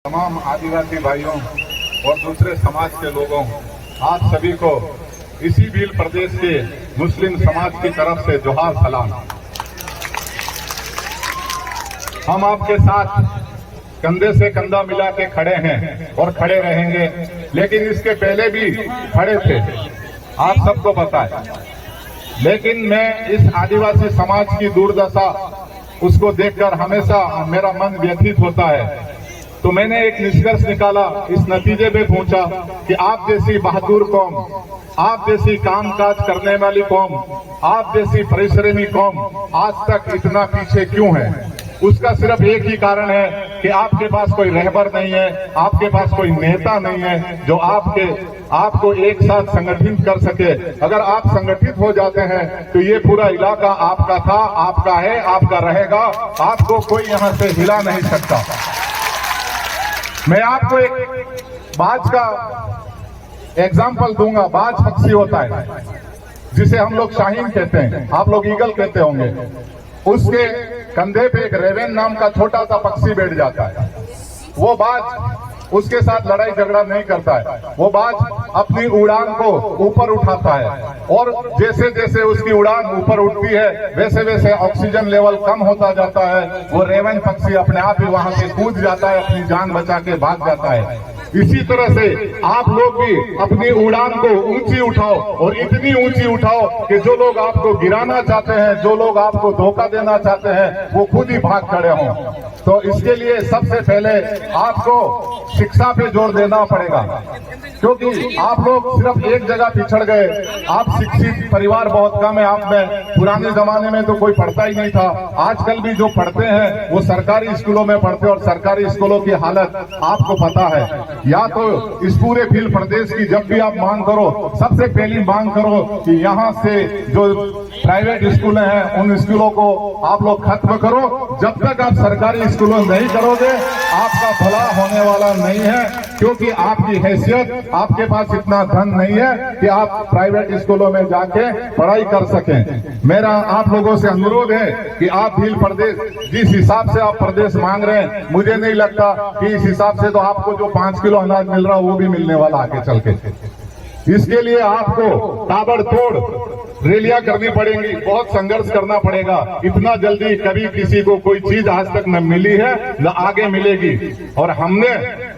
तमाम आदिवासी भाइयों और दूसरे समाज के लोगों, आप सभी को इसी भील प्रदेश के मुस्लिम समाज की तरफ से जोहार सलाम। हम आपके साथ कंधे से कंधा मिला के खड़े हैं और खड़े रहेंगे, लेकिन इसके पहले भी खड़े थे, आप सबको पता है। लेकिन मैं इस आदिवासी समाज की दुर्दशा उसको देखकर हमेशा मेरा मन व्यथित होता है। तो मैंने एक निष्कर्ष निकाला, इस नतीजे पे पहुंचा कि आप जैसी बहादुर कौम, आप जैसी कामकाज करने वाली कौम, आप जैसी परिश्रमी कौम आज तक इतना पीछे क्यों है। उसका सिर्फ एक ही कारण है कि आपके पास कोई रहबर नहीं है, आपके पास कोई नेता नहीं है जो आपको एक साथ संगठित कर सके। अगर आप संगठित हो जाते हैं तो ये पूरा इलाका आपका था, आपका है, आपका रहेगा, आपको कोई यहां से हिला नहीं सकता। मैं आपको एक बाज का एग्जाम्पल दूंगा। बाज पक्षी होता है जिसे हम लोग शाहीन कहते हैं, आप लोग ईगल कहते होंगे। उसके कंधे पे एक रेवेन नाम का छोटा सा पक्षी बैठ जाता है। वो बाज उसके साथ लड़ाई झगड़ा नहीं करता है, वो बाज अपनी उड़ान को ऊपर उठाता है और जैसे जैसे उसकी उड़ान ऊपर उठती है वैसे वैसे ऑक्सीजन लेवल कम होता जाता है। वो रेवेन पक्षी अपने आप ही वहां से कूद जाता है, अपनी जान बचा के भाग जाता है। इसी तरह से आप लोग भी अपनी उड़ान को ऊंची उठाओ और इतनी ऊंची उठाओ कि जो लोग आपको गिराना चाहते हैं, जो लोग आपको धोखा देना चाहते हैं, वो खुद ही भाग खड़े हों। तो इसके लिए सबसे पहले आपको शिक्षा पे जोर देना पड़ेगा, क्योंकि आप लोग सिर्फ एक जगह पिछड़ गए। आप शिक्षित परिवार बहुत कम है आप में। पुराने जमाने में तो कोई पढ़ता ही नहीं था। आजकल भी जो पढ़ते हैं वो सरकारी स्कूलों में पढ़ते हैं और सरकारी स्कूलों की हालत आपको पता है। या तो इस पूरे भील प्रदेश की जब भी आप मांग करो, सबसे पहली मांग करो कि यहाँ से जो प्राइवेट स्कूल हैं उन स्कूलों को आप लोग खत्म करो। जब तक आप सरकारी स्कूलों नहीं करोगे आपका भला होने वाला नहीं है, क्योंकि आपकी हैसियत, आपके पास इतना धन नहीं है कि आप प्राइवेट स्कूलों में जाके पढ़ाई कर सकें। मेरा आप लोगों से अनुरोध है कि आप भील प्रदेश जिस हिसाब से आप प्रदेश मांग रहे हैं, मुझे नहीं लगता कि इस हिसाब से तो आपको जो 5 किलो अनाज मिल रहा है वो भी मिलने वाला आगे चल के। इसके लिए आपको ताबड़तोड़ रैलियां करनी पड़ेंगी, बहुत संघर्ष करना पड़ेगा। इतना जल्दी कभी किसी को कोई चीज आज तक न मिली है न आगे मिलेगी। और हमने,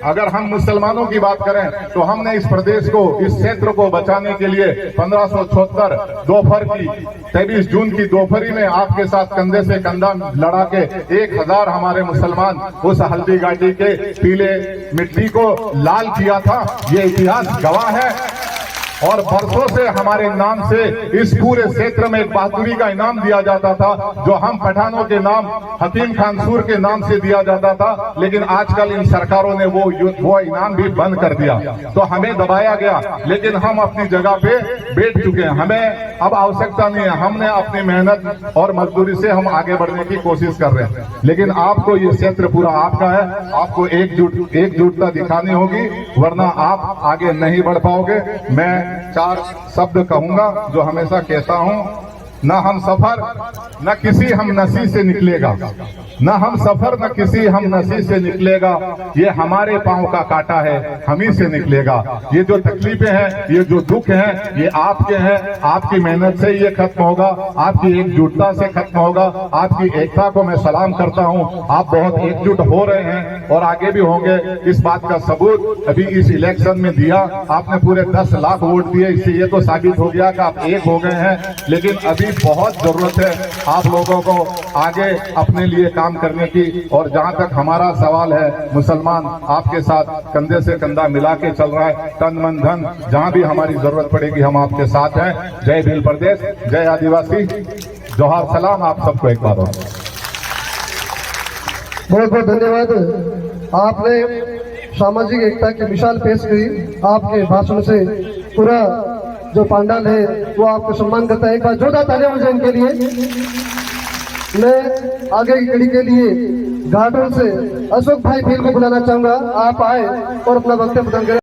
अगर हम मुसलमानों की बात करें तो हमने इस प्रदेश को, इस क्षेत्र को बचाने के लिए 1576 दोपहर की 23 जून की दोपहरी में आपके साथ कंधे से कंधा लड़ा के 1000 हमारे मुसलमान उस हल्दी घाटी के पीले मिट्टी को लाल किया था। ये इतिहास गवाह है। और बरसों से हमारे नाम से इस पूरे क्षेत्र में एक बहादुरी का इनाम दिया जाता था, जो हम पठानों के नाम, हकीम खान सूर के नाम से दिया जाता था। लेकिन आजकल इन सरकारों ने वो इनाम भी बंद कर दिया, तो हमें दबाया गया। लेकिन हम अपनी जगह पे बैठ चुके हैं, हमें अब आवश्यकता नहीं है। हमने अपनी मेहनत और मजदूरी से हम आगे बढ़ने की कोशिश कर रहे हैं। लेकिन आपको ये क्षेत्र पूरा आपका है, आपको एकजुटता दिखानी होगी, वरना आप आगे नहीं बढ़ पाओगे। मैं 4 शब्द कहूंगा जो हमेशा कहता हूं, न हम सफर न किसी हम नसी से निकलेगा, न हम सफर न किसी हम नसी से निकलेगा। ये हमारे पांव का काटा है, हम ही से निकलेगा। ये जो तकलीफें हैं, ये जो दुख हैं, ये आपके हैं। आपकी मेहनत से ये खत्म होगा, आपकी एकजुटता से खत्म होगा। आपकी एकता को मैं सलाम करता हूं। आप बहुत एकजुट हो रहे हैं और आगे भी होंगे। इस बात का सबूत अभी इस इलेक्शन में दिया। आपने पूरे 10 लाख वोट दिए, इससे ये तो साबित हो गया कि आप एक हो गए हैं। लेकिन अभी बहुत जरूरत है आप लोगों को आगे अपने लिए काम करने की। और जहां तक हमारा सवाल है, मुसलमान आपके साथ कंधे से कंधा मिला के चल रहा है, तन मन धन, जहां भी हमारी जरूरत पड़ेगी हम आपके साथ हैं। जय भील प्रदेश, जय आदिवासी, जोहार सलाम आप सबको एक बार और। बहुत बहुत धन्यवाद। आपने सामाजिक एकता की मिसाल पेश की। आपके भाषण से पूरा जो पांडाल है वो आपको सम्मान करता है। एक बार जोरदार तालियां हो जाए इनके लिए। मैं आगे की कड़ी के लिए घाटों से अशोक भाई भील को बुलाना चाहूंगा। आप आए और अपना वक्तव्य प्रदान करें।